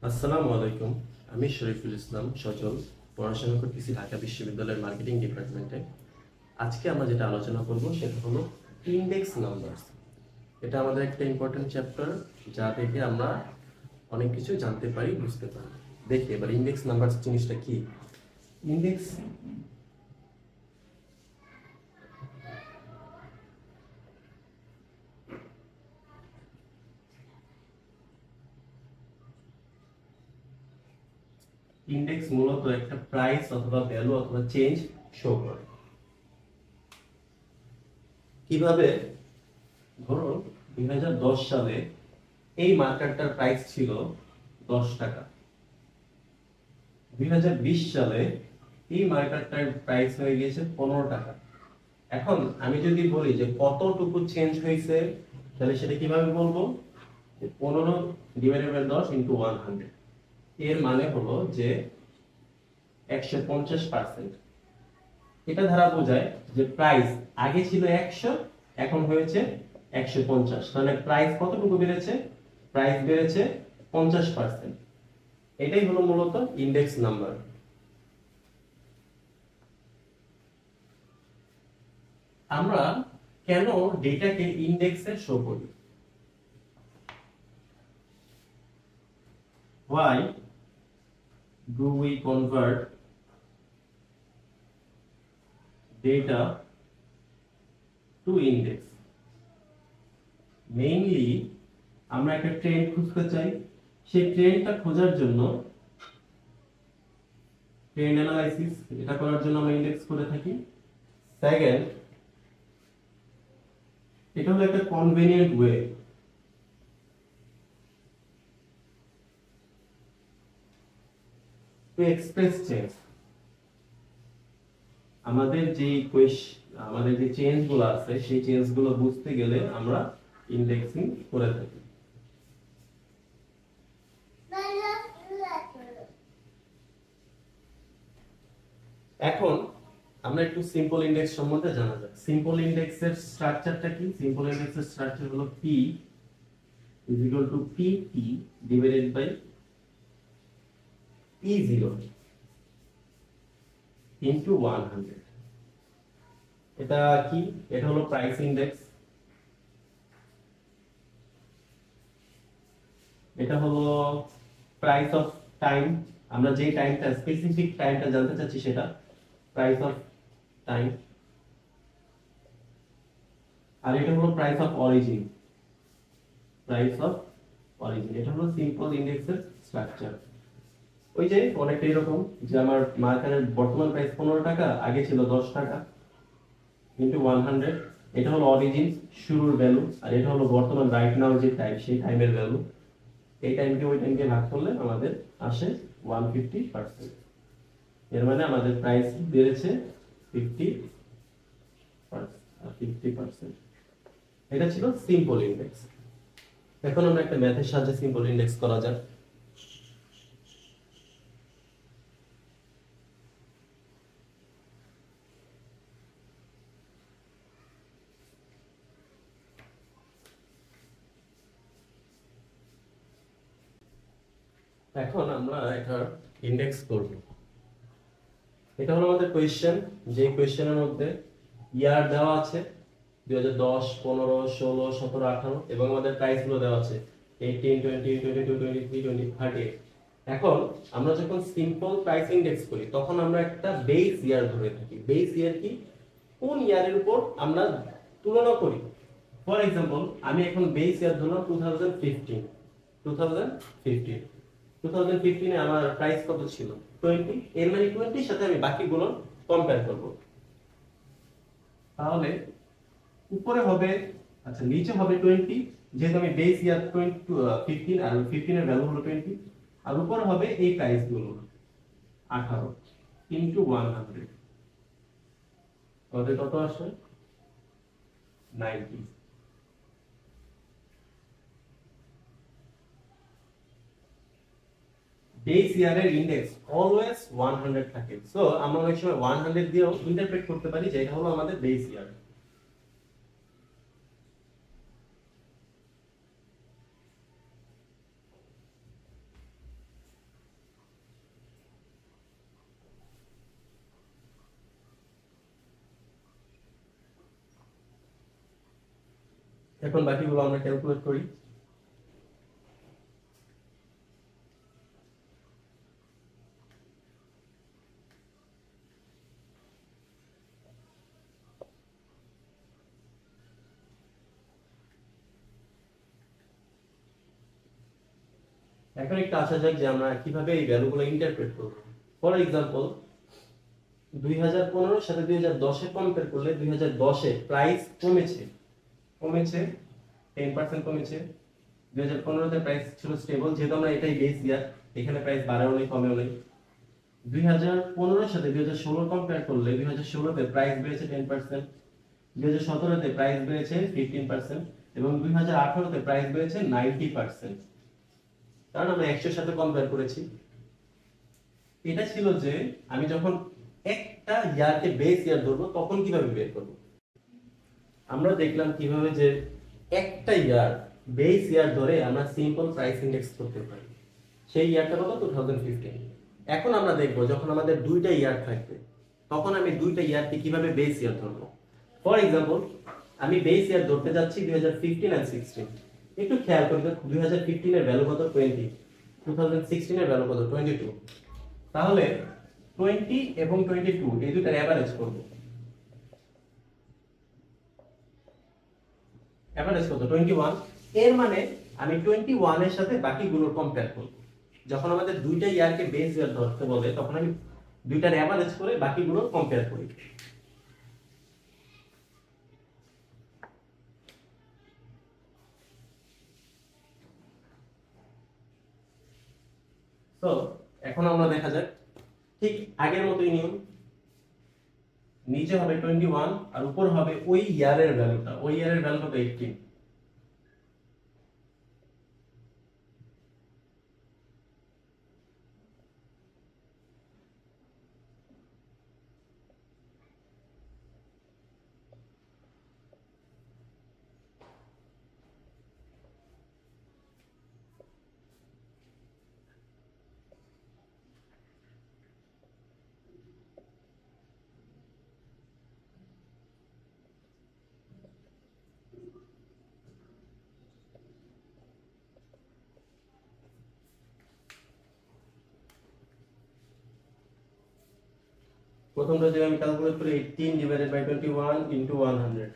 আসসালামু আলাইকুম। আমি শরীফুল ইসলাম সজল, পড়াশোনা করতেছি ঢাকা বিশ্ববিদ্যালয়ের মার্কেটিং ডিপার্টমেন্টে। আজকে আমরা যেটা আলোচনা করব সেটা হলো ইন্ডেক্স নাম্বারস। এটা আমাদের একটা ইম্পর্টেন্ট চ্যাপ্টার, যা থেকে আমরা অনেক কিছু জানতে পারি, বুঝতে পারি। দেখি এবার ইন্ডেক্স নাম্বারস জিনিসটা কি। ইন্ডেক্স ইন্ডেক্স মূলত একটা প্রাইস অথবা ভ্যালু অথবা চেঞ্জ শো করে। কিভাবে? ধরুন 2010 সালে এই মার্কেটটার প্রাইস ছিল 10 টাকা। 2020 সালে এই মার্কেটটার প্রাইস হয়ে গিয়েছে 15 টাকা। এখন আমি যদি বলি যে কতটুকু চেঞ্জ হয়েছে, তাহলে সেটা কিভাবে বলবো? 15 ডিভাইডেড বাই 10 ইনটু 100। এর মানে হলো যে 150%। এটা দ্বারা বোঝায় যে প্রাইস আগে ছিল 100, এখন হয়েছে 150। মানে প্রাইস কতটুকু বেড়েছে? প্রাইস বেড়েছে 50%। এটাই হলো মূলত ইন্ডেক্স নাম্বার। আমরা কেন ডেটাকে ইন্ডেক্সে শো করি? Why do we convert data to index? Mainly আমরা একটা ট্রেন্ড খুঁজতে চাই। সেই ট্রেন্ডটা খোঁজার জন্য ট্রেন্ড অ্যানালাইসিস এটা করার জন্য আমরা ইন্ডেক্স করে থাকি। সেকেন্ড, এটা হলো একটা convenient way to express change. আমাদের যে চেঞ্জ গুলো আছে সেই চেঞ্জ গুলো বুঝতে গেলে আমরা ইন্ডেক্সিং করে থাকি। এখন আমরা একটু সিম্পল ইন্ডেক্স সম্বন্ধে জানা যাক। সিম্পল ইন্ডেক্সের স্ট্রাকচারটা কি? সিম্পল ইন্ডেক্সের স্ট্রাকচার হলো p is equal to pt divided by e0 into 100। এটা কি? এটা হলো প্রাইস ইন্ডেক্স। এটা হলো প্রাইস অফ টাইম। আমরা যে টাইমটা স্পেসিফিক টাইমটা জানতে চাচ্ছি সেটা প্রাইস অফ টাইম। আর এটা হলো price of origin. Price of origin এটা হলো সিম্পল ইন্ডেক্সের স্ট্রাকচার। ওই যে অনেকটা এরকম যে আমার মার্কেটের বর্তমান প্রাইস 15 টাকা, আগে ছিল 10 টাকা, ইনটু 100। এটা হলো অরিজিন, শুরুর ভ্যালু। আর এটা হলো বর্তমান রাইট নাও যে টাইম, সেই টাইমের ভ্যালু। এই টাইমকে ওই টাইমকে ভাগ করলে আমাদের আসে 150%। এর মানে আমাদের প্রাইস বেড়েছে 50%। এটা ছিল সিম্পল ইন্ডেক্স। এখন আমরা একটা ম্যাথের সাহায্যে সিম্পল ইন্ডেক্স করা যাক। এখন আমরা একটা ইন্ডেক্স করব। এটা হলো আমাদের কোশ্চেন, যে কোশ্চেনের মধ্যে ইয়ার দেওয়া আছে 2010, 15, 16, 17, 18 এবং আমাদের প্রাইস গুলো দেওয়া আছে 18, 20, 22, 23, 20, 30। এখন আমরা যখন সিম্পল প্রাইস ইন্ডেক্স করি তখন আমরা একটা বেস ইয়ার ধরে থাকি। বেস ইয়ার কি? কোন ইয়ারের উপর আমরা তুলনা করি। ফর এক্সাম্পল আমি এখন বেস ইয়ার ধরলাম 2015। 2015 এ আমার প্রাইস কত ছিল? 20। এর মানে 20 এর সাথে আমি বাকিগুলো কম্পেয়ার করব। তাহলে উপরে হবে, আচ্ছা নিচে হবে 20, যেহেতু আমি বেস ইয়ার 15 আর 15 এর ভ্যালু হলো 20। আর উপরে হবে এই প্রাইস গুলো 18 ইনটু 100। তাহলে কত আসে? 90। বেস ইয়ারের ইন্ডেক্স অলওয়েজ 100 থাকে। সো আমরা অনেক সময় 100 দিয়েও ইন্টারপ্রেট করতে পারি যে এটা হলো আমাদের বেস ইয়ার। এখন বাকিগুলো আমরা ক্যালকুলেট করি। এখন একটু আসা যাক যে আমরা কিভাবে এই ভ্যালুগুলো ইন্টারপ্রেট করব। ফর এক্সাম্পল 2015 সাথে 2010 এ কম্পেয়ার করলে 2010 এ প্রাইস কমেছে 10% কমেছে। 2015 তে প্রাইস ছিল স্টেবল, যেহেতু আমরা এটাই বেস ইয়ার, এখানে প্রাইস বাড়েও নেই কমেও নেই। 2015 সাথে 2016 কম্পেয়ার করলে 2016 তে প্রাইস বেড়েছে 10%, 2017 তে প্রাইস বেড়েছে 15% এবং 2018 তে প্রাইস বেড়েছে 90%। কারণ আমরা 100 এর সাথে কম্পেয়ার করেছি। এটা ছিল যে আমি যখন একটা ইয়ারকে বেস ইয়ার ধরবো তখন কিভাবে বের করব। আমরা দেখলাম কিভাবে যে একটা ইয়ার বেস ইয়ার ধরে আমরা সিম্পল প্রাইস ইন্ডেক্স করতে পারি। সেই ইয়ারটা কত? 2015। এখন আমরা দেখব যখন আমাদের দুইটা ইয়ার থাকবে তখন আমি দুইটা ইয়ারকে কিভাবে বেস ইয়ার ধরবো। ফর এক্সাম্পল আমি বেস ইয়ার ধরতে যাচ্ছি 2015 এন্ড 16। একটু খেয়াল করবে 2015 এর ভ্যালু কত? 20, 2016 এর ভ্যালু কত? 22। তাহলে 20 এবং 22 এই দুটার এভারেজ করব। এভারেজ কত? 21। এর মানে আমি 21 এর সাথে বাকিগুলোর কম্পেয়ার করব। যখন আমাদের দুইটা ইয়ারকে বেস ইয়ার ধরতে বলে তখন আমি দুইটার এভারেজ করে বাকিগুলোর কম্পেয়ার করি। তো এখন আমরা দেখা যাক ঠিক আগের মতই নিয়ম, নিচে হবে 21 আর উপর হবে ওই ইয়ারের ভ্যালুটা। ওই ইয়ারের ভ্যালু কত? 18। প্রথমটা যদি আমি ক্যালকুলেট করি 18 ডিভাইডেড বাই 21 ইনটু 100,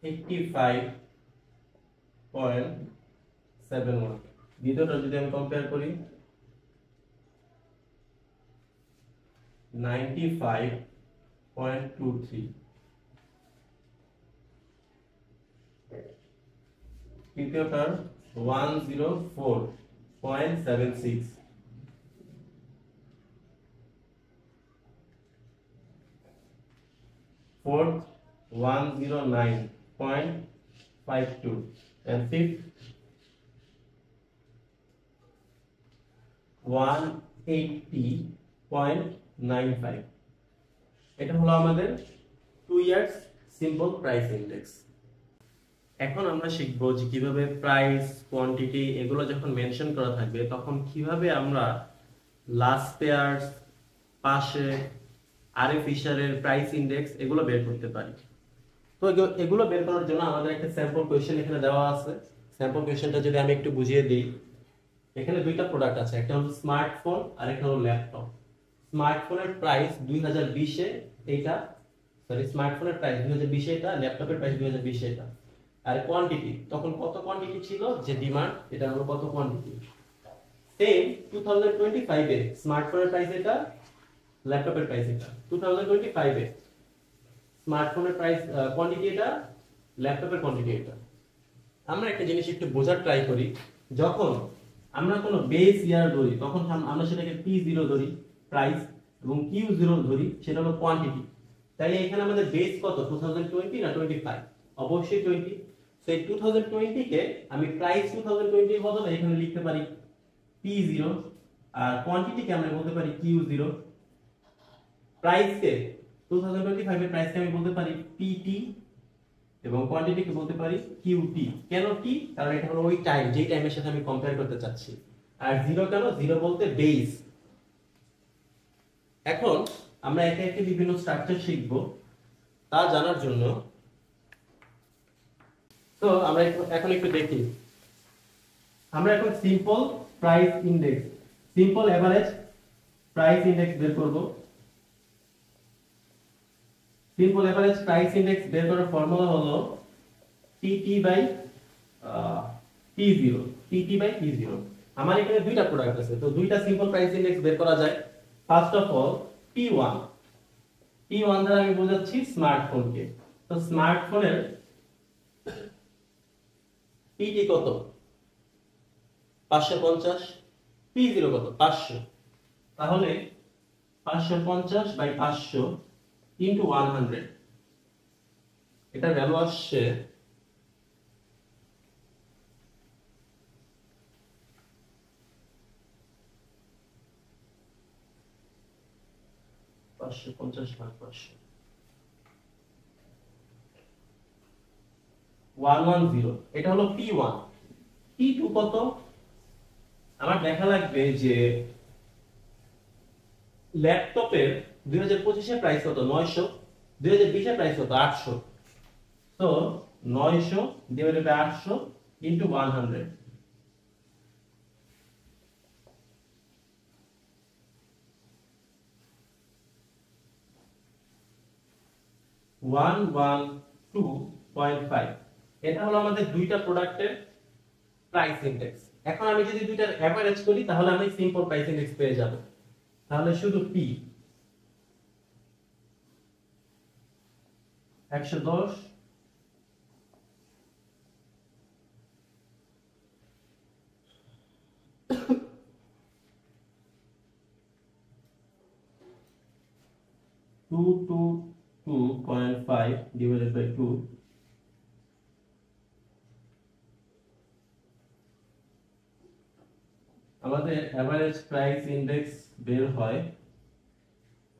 85.71। দ্বিতীয়টা যদি আমি কম্পেয়ার করি 95.23। তৃতীয়টার 104.76। fourth 109.52 and fifth 180.95। এটা হলো আমাদের 2 ইয়ার্স সিম্পল প্রাইস ইন্ডেক্স। এখন আমরা শিখবো যে কিভাবে প্রাইস, কোয়ান্টিটি এগুলো যখন মেনশন করা থাকবে তখন কিভাবে আমরা লাস্ট পেয়ার্স, পাশে আরে ফিশারের প্রাইস ইন্ডেক্স এগুলো বের করতে পারি। তো এগুলো বের করার জন্য আমাদের একটা স্যাম্পল কোয়েশ্চেন এখানে দেওয়া আছে। স্যাম্পল কোয়েশ্চেনটা যদি আমি একটু বুঝিয়ে দিই, এখানে দুইটা প্রোডাক্ট আছে, একটা হলো স্মার্টফোন আর একটা হলো ল্যাপটপ। স্মার্টফোনের প্রাইস 2020 এ এইটা, সরি স্মার্টফোনের প্রাইস 2020 এ এটা, ল্যাপটপের প্রাইস 2020 এ এটা। আর কোয়ান্টিটি তখন কত কোয়ান্টিটি ছিল যে ডিমান্ড, এটা হলো কত কোয়ান্টিটি। সেম 2025 এ স্মার্টফোনের প্রাইস এটা, ল্যাপটপের প্রাইস এটা। 2025 এ স্মার্টফোনের প্রাইস কোয়ান্টিটি এটা, ল্যাপটপের কোয়ান্টিটি এটা। আমরা একটা জিনিস একটু বোঝার ট্রাই করি, যখন আমরা কোনো বেস ইয়ার ধরি তখন আমরা সেটাকে P0 ধরি প্রাইস এবং Q0 ধরি সেটা হলো কোয়ান্টিটি। তাই এখানে আমাদের বেস কত? 2020 না 25? অবশ্যই 20। সো এই 2020 কে আমি প্রাইস 2020 এর বদলে এখানে লিখতে পারি P0 আর কোয়ান্টিটি কে আমরা বলতে পারি Q0। প্রাইস কে 2025 এর প্রাইস কে আমি বলতে পারি PT এবং কোয়ান্টিটি কে বলতে পারি QT। কেন T? কারণ এটা হলো ওই টাইম, যেই টাইমের সাথে আমি কম্পেয়ার করতে চাচ্ছি। আর 0 কেন? 0 বলতে বেস। এখন আমরা একে একে বিভিন্ন স্ট্রাকচার শিখব। তা জানার জন্য তো আমরা এখন একটু দেখি, আমরা এখন simple price index, simple average price index বের করব। সিম্পল এভারেজ প্রাইস ইনডেক্স বের করার ফর্মুলা হলো টিটি বাই টি0, টিটি বাই টি0। আমার এখানে দুইটা প্রোডাক্ট আছে, তো দুইটা সিম্পল প্রাইস ইনডেক্স বের করা যায়। First of all P1, P1 দ্বারা আমি বোঝাচ্ছি স্মার্টফোনকে। তো স্মার্টফোনের পিটি কত? 550, P0 কত? 500। তাহলে 550 বাই 500 ইনটু 100, এটার ভ্যালু আসছে 550 ভাগ 500, 110। এটা হলো P1। P2 কত? আমার দেখা লাগবে যে ল্যাপটপের 2025 এর প্রাইস কত? 900, 2020 এর প্রাইস কত? 800। তো 900 ডিভাইডেড বাই 800 ইনটু 100, 112.5। এটা হলো আমাদের দুইটা প্রোডাক্টের প্রাইস ইনডেক্স। এখন আমি যদি দুইটার এভারেজ করি তাহলে আমি সিম্পল প্রাইস ইনডেক্স পেয়ে যাব। তাহলে শুধু P 110 222.5 divided by 2, আমাদের এভারেজ প্রাইস ইনডেক্স বের হয়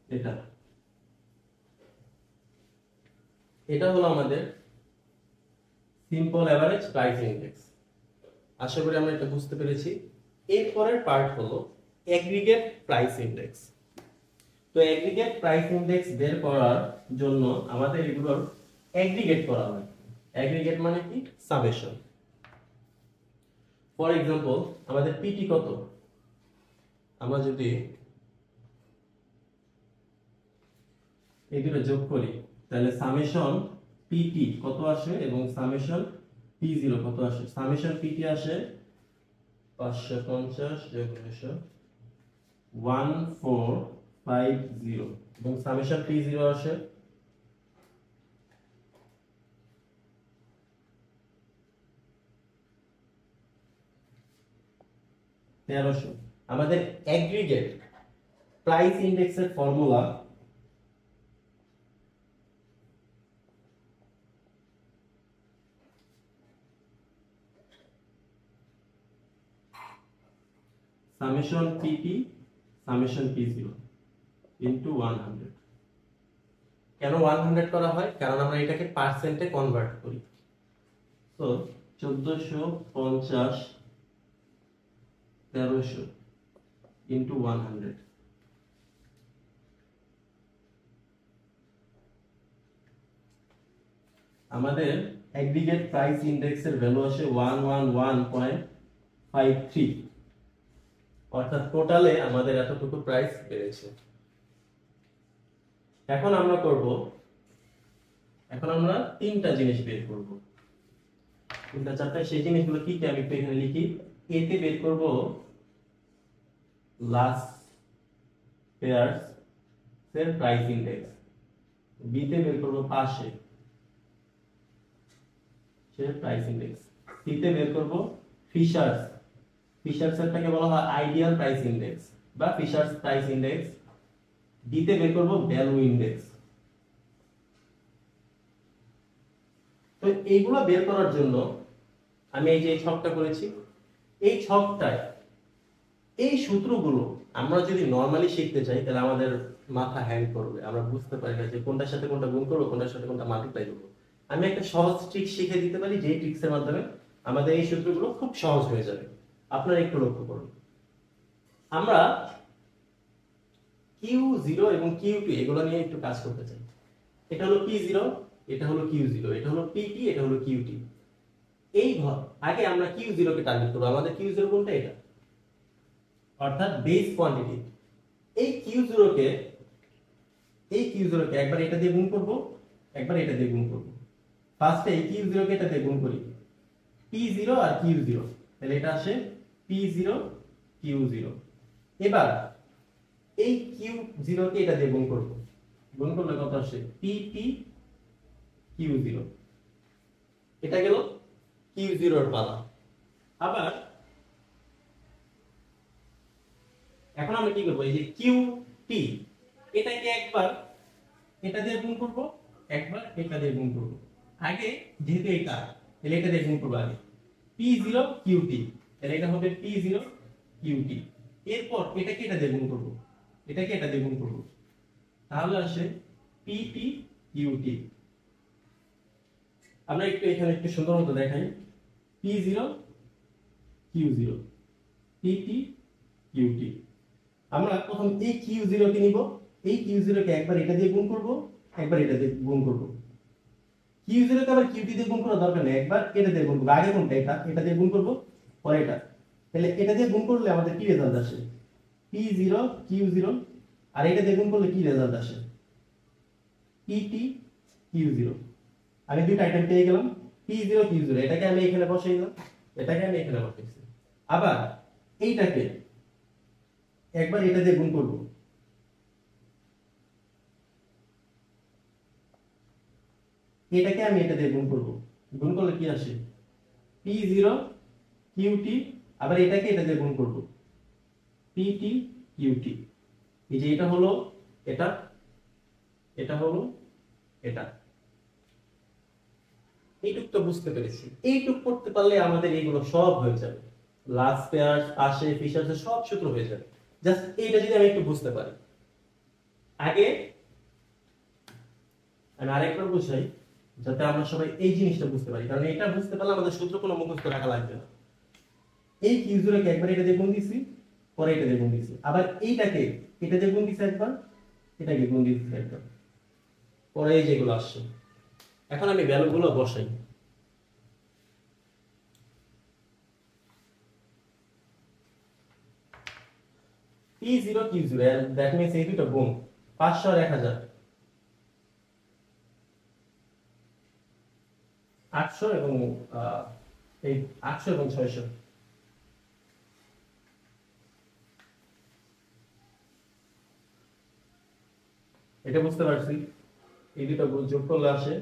এটা। এটা হলো আমাদের সিম্পল এভারেজ প্রাইস ইনডেক্স। আশা করি আমরা এটা বুঝতে পেরেছি। এরপরের পার্ট হলো এগ্রিগেট প্রাইস ইনডেক্স। তো এগ্রিগেট প্রাইস ইনডেক্স বের করার জন্য আমাদের এগুলোর এগ্রিগেট করা হয়। এগ্রিগেট মানে কি? সামেশন। ফর এক্সাম্পল আমাদের পিটি কত? আমরা যদি এগুলো যোগ করি তাহলে সামেশন পিটি কত আসে এবং সামেশন পি0 কত আসে? সামেশন পিটি আসে 550 যোগ 1450 এবং সামেশন পি0 আসে 1300। আমাদের এগ্রিগেট প্রাইস ইনডেক্সের ফর্মুলা সামেশন পিটি সামেশন পি0 ইনটু 100। কেন 100 করা হয়? কারণ আমরা এটাকে পার্সেন্টে কনভার্ট করি। তো 1450 1300 ইনটু 100, আমাদের এগ্রিগেট প্রাইস ইনডেক্সের ভ্যালু আসে 111.53। অর্থাৎ টোটালে আমাদের এতটুকু প্রাইস বেড়েছে। এখন আমরা তিনটা জিনিস বের করব। তিনটা চারটা সেই জিনিসগুলো কি কি আমি একটু এখানে লিখি। এ তে বের করব লাস্ট পেয়ারস এর প্রাইস ইনডেক্স, বি তে বের করব পাশে এর প্রাইস ইনডেক্স, সি তে বের করব ফিশার্স এরটাকে বলা হয় আইডিয়াল প্রাইস ইনডেক্স বা ফিশার্স প্রাইস ইনডেক্স, ডি তে বের করব ভ্যালু ইনডেক্স। তো এইগুলো বের করার জন্য আমি এই যে ছকটা করেছি, এই ছকটায় এই সূত্রগুলো আমরা যদি নরমালি শিখতে চাই তাহলে আমাদের মাথা হ্যাং করবে, আমরা বুঝতে পারি না যে কোনটার সাথে কোনটা গুণ করব, কোনটার সাথে কোনটা মাল্টিপ্লাই করব। আমি একটা সহজ ট্রিক শিখে দিতে পারি, যে ট্রিক্সের মাধ্যমে আমাদের এই সূত্রগুলো খুব সহজ হয়ে যাবে। আপনারা একটু লক্ষ্য করুন, আমরা Q0 এবং Q2 এগুলো নিয়ে একটু কাজ করতে চাই। এটা হলো P0, এটা হলো Q0, এটা হলো PT, এটা হলো QT। এই ঘর আগে আমরা কিউ জিরো কে টার্গেট করব, আমাদের কিউ জিরো কোনটা এটা, অর্থাৎ বেস কোয়ান্টিটি। এই কিউ জিরো কে একবার এটা দিয়ে গুণ করব, একবার এটা দিয়ে গুণ করব। ফার্স্টে এই কিউ জিরো কে এটা দিয়ে গুণ করি, পি জিরো আর কিউ জিরো, তাহলে এটা আসে পি জিরো কিউ জিরো। এবার এই কিউ জিরো কে এটা দিয়ে গুণ করব, গুণ করলে কত আসে পি পি কিউ জিরো। এটা গেল কিউ জিরোর পালা। আবার এখন আমরা কি করব, এই যে কিউ টি এটাকে একবার এটা দিয়ে গুণ করব, একবার এটা দিয়ে গুণ করব। আগে যেহেতু এটা, তাহলে এটা দিয়ে গুণ করব আগে P0 QT, তাহলে এটা হবে P0 QT। এরপর এটাকে এটা দিয়ে গুণ করব, এটাকে এটা দিয়ে গুণ করব, তাহলে আসে PT QT। আমরা একটু এখানে একটু সুন্দর মতো দেখাই, P0 Q0 PT QT। আমরা প্রথম এই Q0 কে নিব, এই Q0 কে একবার এটা দিয়ে গুণ করব, একবার এটা দিয়ে গুণ করব। Q0 কে আবার QT দিয়ে গুণ করা দরকার নেই, একবার এটা দিয়ে গুণ করব। আগে কোনটা, এটা দিয়ে গুণ করব, পরে এটা। তাহলে এটা দিয়ে গুণ করলে আমাদের কি রেজাল্ট আসে, P0 Q0, আর এটা দিয়ে গুণ করলে কি রেজাল্ট আসে, PT Q0। আমি দুইটা আইটেম পেয়ে গেলাম, P0 Q0, এটাকে আমি এখানে বসাই দিলাম, এটাকে আমি এখানে বসাইছি। আবার এইটাকে একবার এটা দিয়ে গুণ করব, এটাকে আমি এটা দিয়ে গুণ করব, গুণ করলে কি আসে P0 QT। আবার এটাকে এটা দিয়ে গুণ করব, PT QT। এই যে এটা হলো এটা, এটা হলো এটা। এইটুক তো বুঝতে পেরেছি, এইটুক করতে পারলে আমাদের এইগুলো সব হয়ে যাবে, লাস্ট পেয়ার আসে ফিশার্স সব সূত্র হয়ে যাবে। জাস্ট এইটা যদি আমি একটু বুঝতে পারি। আগে আমি আরেকবার বুঝাই যাতে আমরা সবাই এই জিনিসটা বুঝতে পারি, কারণ এটা বুঝতে পারলে আমাদের সূত্র কোনো মুখস্থ রাখা লাগবে না। এই Q0 কে একবার এটা দিয়ে গুণ দিছি, পরে এটা দিয়ে গুণ দিছি। আবার এইটাকে এটা দিয়ে গুণ দিছি একবার, এটাকে গুণ দিছি একবার, পরে এই যেগুলো আসছে। এখন আমি ভ্যালুগুলো বসাই। P0 Q0, দ্যাট মিন্স এই দুটো গুণ 500 আর 1000, 800 এবং এই 800 এবং 600। এটা বুঝতে পারছি, এই দুটো যোগ করলে আসে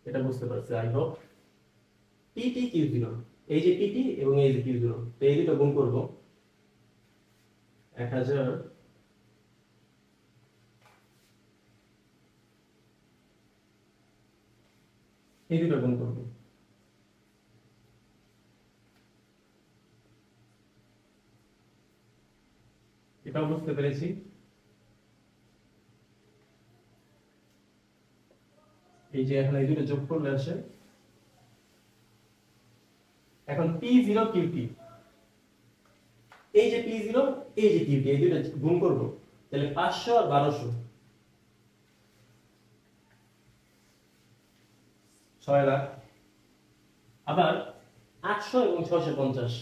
এটা বুঝতে পারছি আই হোপ। PT Q0, এই যে PT এবং এই যে Q0, তো এই দুটো গুণ করব, 1000 এই দুটো গুণ করব। এটাও বুঝতে পেরেছি। এই যে এখন এই দুটো যোগ করলে আসে, এখন P0 QT, এই যে P0 এই যে QT, এই দুটো গুণ করব, তাহলে 500 আর 1200 6 লাখ। আবার 800 এবং 650,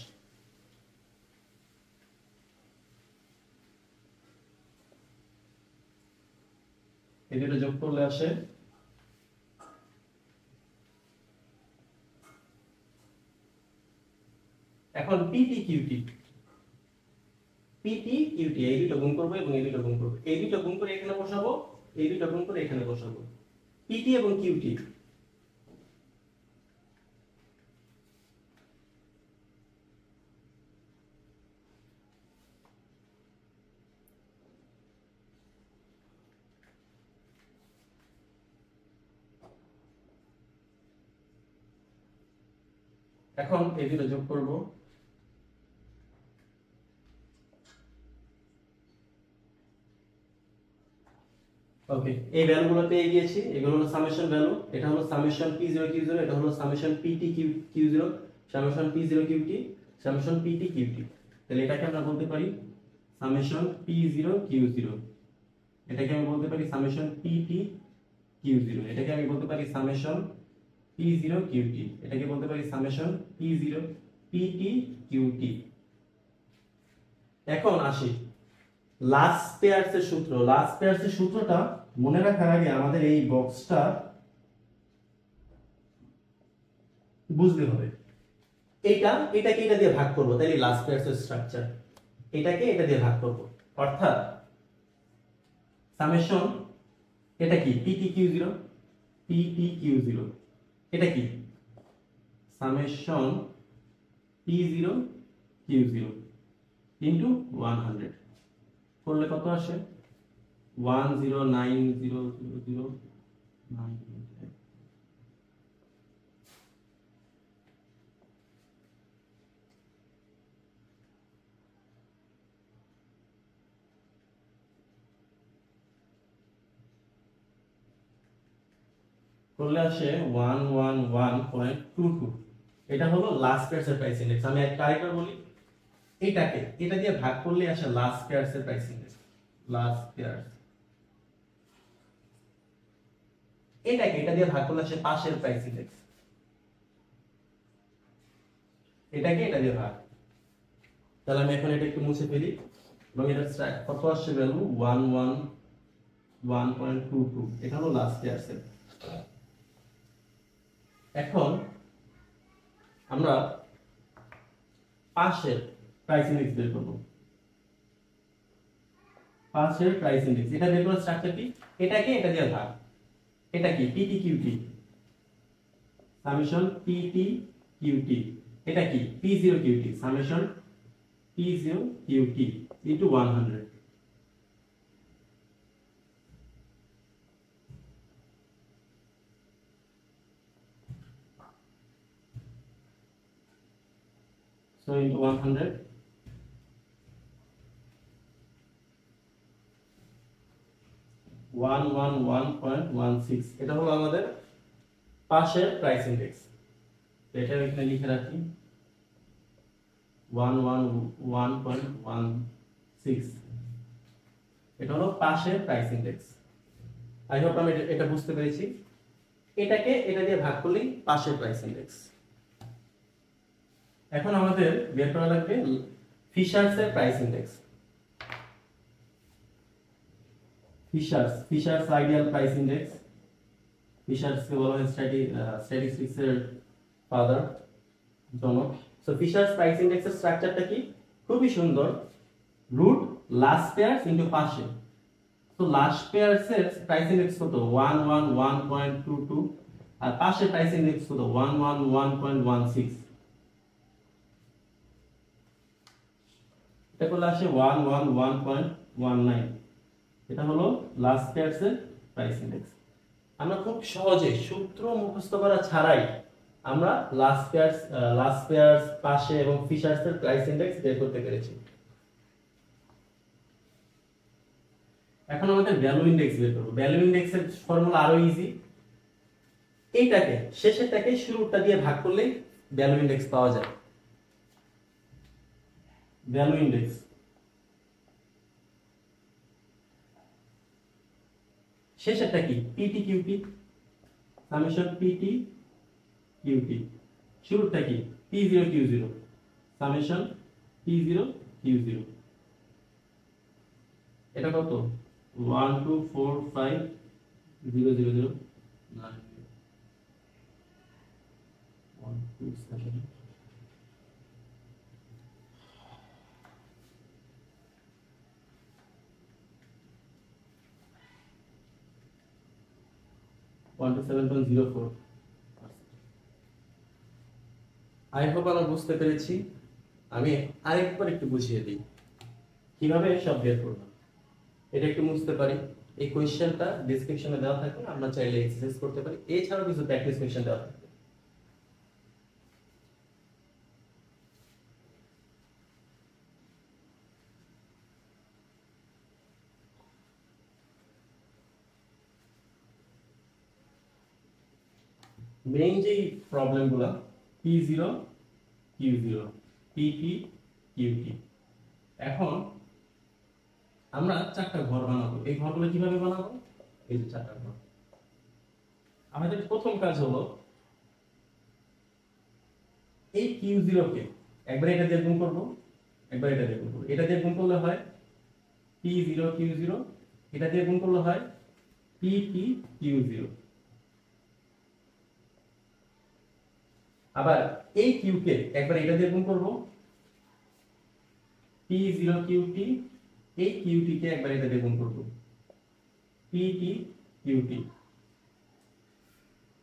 এই দুটো যোগ করলে আসে এখন PT QT, এই দুটো গুণ করব এবং এই দুটো গুণ করব, এই দুটো গুণ করে এখানে বসাবো, এই দুটো গুণ করে এখানে বসাবো, PT এবং QT। এখন এই দুটো যোগ করব, ওকে। এই ভ্যালুগুলো পেয়ে গিয়েছি, এগুলো হলো সামেশন ভ্যালু। এটা হলো সামেশন P0 Q0, এটা হলো summation PT Q0, summation P0 QT, summation PT QT। তাহলে এটাকে আমরা বলতে পারি সামেশন P0 Q0। এটাকে আমি বলতে পারি সামেশন পিটি কিউ0, এটাকে আমি বলতে পারি সামেশন পি0 কিউটি, এটাকে বলতে পারি সামেশন পি0 পিটি কিউটি। এখন আসি লাস্ট পেয়ারসের সূত্র। লাস্ট পেয়ারসের সূত্রটা মনে রাখার আগে আমাদের এই বক্সটা বুঝতে হবে। এটাকে এটা দিয়ে ভাগ করব, তাহলে লাস্ট পেয়ারসের স্ট্রাকচার এটাকে এটা দিয়ে ভাগ করব, অর্থাৎ সামেশন এটা কি পিটি কিউ0, পিটি কিউ0 এটা কি সামেশন পি0 কিউ0 ইনটু 100 করলে কত আসে 1090009 করলে আসে 111.22। এটা হলো লাস্ট পেয়ারসের প্রাইস ইনডেক্স। আমি আরেকবার বলি, এটাকে এটা দিয়ে ভাগ করলে আসে লাস্ট পেয়ারসের প্রাইস ইনডেক্স। লাস্ট পেয়ারস এটাকে এটা দিয়ে ভাগ করলে আসে পাশের প্রাইস ইনডেক্স। এটাকে এটা দিয়ে ভাগ, তাহলে আমি এখন এটা একটু মুছে ফেলি এবং এটা কত আসছে ভ্যালু 111.22। এটা হলো লাস্ট পেয়ারসের। এখন আমরা পাশের প্রাইস ইনডেক্স বের করব। পাশের প্রাইস ইনডেক্স এটা বের করার স্ট্রাকচার কি, এটাকে এটা দিয়ে ভাগ, এটা কি PT QT summation PT QT, এটা কি পি0 কিউটি সামেশন পি0 কিউটি ইনটু 100। So into 100 111.16 এটা হলো আমাদের পাশের প্রাইস ইনডেক্স। এটা এখানে লিখে রাখি 111.16 এটা হলো পাশের প্রাইস ইনডেক্স। আই হোপ আমি এটা বুঝতে পেরেছি। এটাকে এটা দিয়ে ভাগ করলেই পাশের প্রাইস ইনডেক্স। এখন আমাদের বের করা লাগবে ফিশারসের price index. Fisher's ideal price index. ফিশারসকে বলা হয় স্ট্যাটিস্টিক্স এর ফাদার, জনক। সো ফিশারস প্রাইস ইনডেক্সের স্ট্রাকচারটা কি, খুবই সুন্দর, রুট লাস্ট পেয়ারস ইনটু পাশে। তো লাস্ট পেয়ারসের প্রাইস ইনডেক্স কত 111.22 আর পাশে প্রাইস ইনডেক্স কত 111.16। এটা করলে আসে 111.19। এটা হলো লাস্ট পেয়ারসের প্রাইস ইনডেক্স। আমরা খুব সহজে সূত্র মুখস্থ করা ছাড়াই আমরা লাস্ট পেয়ারস পাশে এবং ফিশারসের প্রাইস ইনডেক্স বের করতে পেরেছি। এখন আমাদের ভ্যালু ইনডেক্স বের করব। ভ্যালু ইনডেক্সের ফর্মুলা আরো ইজি। এইটাকে শেষেরটাকে শুরুটা দিয়ে ভাগ করলেই ভ্যালু ইনডেক্স পাওয়া যায়। ভ্যালু ইনডেক্স শেষেরটা কি PT QT summation PT QT, শুরুটা কি পি0 কিউ0 সামেশন পি0 কিউ0। এটা কত 1245000 127 127.04। আই হোপ আমরা বুঝতে পেরেছি। আমি আরেকবার একটু বুঝিয়ে দিই কিভাবে সব বের করব। এটা একটু বুঝতে পারি। এই কোশ্চেনটা ডেসক্রিপশনে দেওয়া থাকে, আমরা চাইলে এক্সারসাইজ করতে পারি। এছাড়াও কিছু প্র্যাকটিস কোশ্চেন দেওয়া থাকে। মেইন যে প্রবলেমগুলো P0 Q0 PP QT, এখন আমরা চারটা ঘর বানাবো। এই ঘরগুলো কিভাবে বানাবো? এই যে চারটা ঘর। আমাদের প্রথম কাজ হলো এই Q0 কে একবার এটা দিয়ে গুণ করব, একবার এটা দিয়ে গুণ করব। এটা দিয়ে গুণ করলে হয় P0 Q0, এটা দিয়ে গুণ করলে হয় PP Q0। আবার এই Q কে একবার এটা দিয়ে গুণ করব, P0 QT, এই QT কে একবার এটা দিয়ে গুণ করব, PT QT।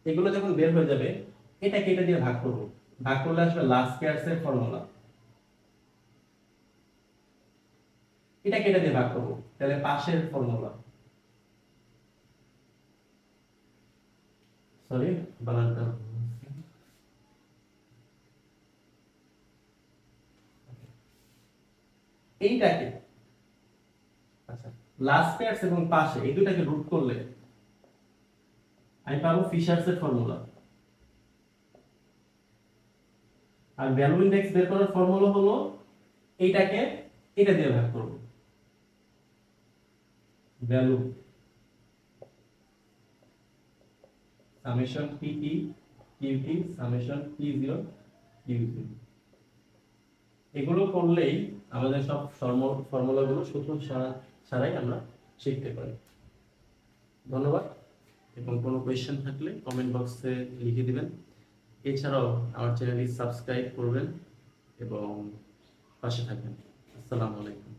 এগুলো যখন বের হয়ে যাবে এটাকে এটা দিয়ে ভাগ করব, ভাগ করলে আসবে লাস্কিয়ার্স এর ফর্মুলা। এটাকে এটা দিয়ে ভাগ করব, তাহলে পাশের ফর্মুলা। সরি বানানটা এইটাকে, আচ্ছা লাস্কিয়ার্স এবং পাশে এই দুটাকে রুট করলে আমি পাবো ফিশারস এর ফর্মুলা। আর ভ্যালু ইনডেক্স বের করার ফর্মুলা হলো এইটাকে এটা দিয়ে ভাগ করব, value summation PT QT summation পি0 কিউ0। এগুলো করলেই আমাদের সব ফর্মুলাগুলো সূত্র ছাড়াই আমরা শিখতে পারি। ধন্যবাদ, এবং কোনো কোয়েশ্চেন থাকলে কমেন্ট বক্সে লিখে দিবেন। এছাড়াও আমার চ্যানেলটি সাবস্ক্রাইব করবেন এবং পাশে থাকবেন। আসসালামু আলাইকুম।